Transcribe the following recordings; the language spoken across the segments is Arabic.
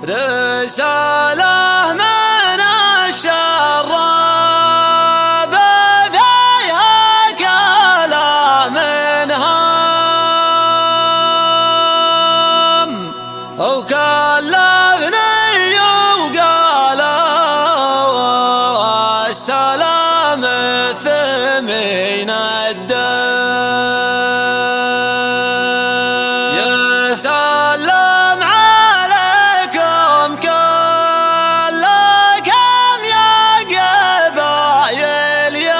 رسالة من الشراب فيها كلام هام وكلفني وقالوا السلام الثمين الدم يسلم عليكم كلكم يا قبايل يوم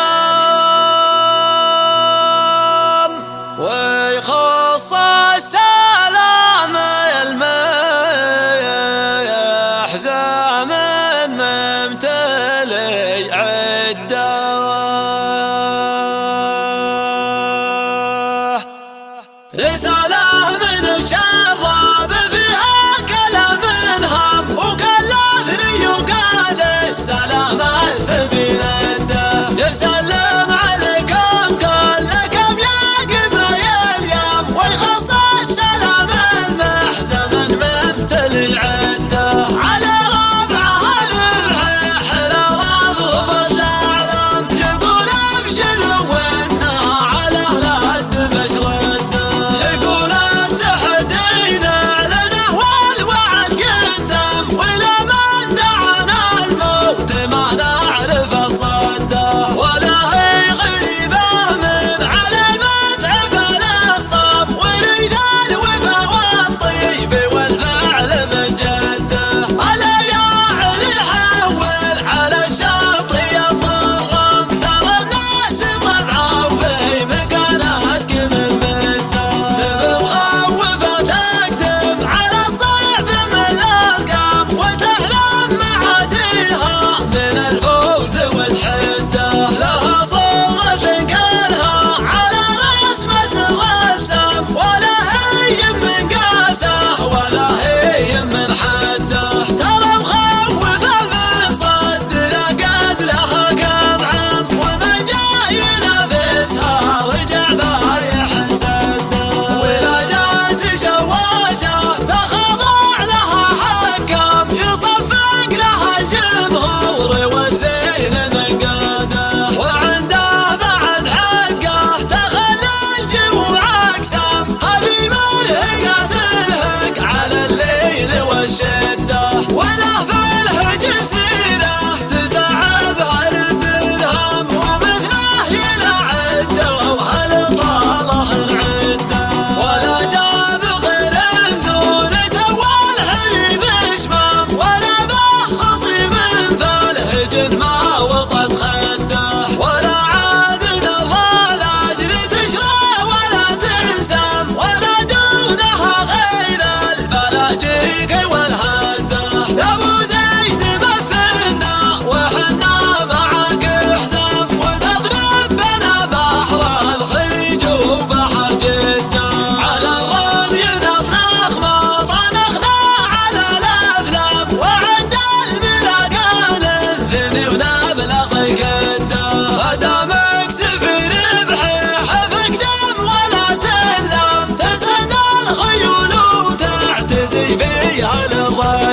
ويخص السلام المحزم ممتلئ عده رسالة من الشراب فيها كلام هام وكلفني وقال السلام الثمين الدم يسلم عليكم كلكم يا قبايل يوم ويخص السلام المحزم ممتلئ عده على ربعه البحيح لرض الاعلام يقول ابشروا وانها على اهل بشر يقول اتحدينا لنا والوعد قدام ولا من دعانا الموت ما نعرف الصده ولا هي غريبه من على المتعب الاصاب ولذا الوفا والطيب والفعل من جده الا يا علي حول على الشاطئ الضرام ترى الناس طبعوا في مكاناتك من مده مخوفه تقدم على الصعب من الارقام وتحلم معاديها من الفوز والحده لها صورة كانها على رسمة الرسام ولا هي من قاسه ولا هي من حده ترى مخوفه من صدنا قد لها كم عام ومن جاء ينافسها رجع بايح سده ولا جات شواجه تخضع لها حكام يصفق لها الجمهور والزين من قاده وعنده بعد حقه تخلى الجموع اقسام هذه ملهقه تلهق على الليل والشده ولا في الهجر سيره تتعبها الدرهم ومثله يلعده وهل طاله العده ولا جاب غير زونته والحليب شمام ولا بخصيم فالهج ما وطت خده ولا عاد نظل اجر تشرى ولا تنسام ولا دونها غير البلاجيق والهده يا ابو زيد مثلنا وحنا معك حزام وتضرب بنا بحر الخليج وبحر جده على الرمي نطنخ مطا نخضع على الافلام وعند الملاقى ننثني ونبلغ كده قدامك سفير بحيح فقدام ولا تلام تسنى الخيول وتعتزي فيها للرجال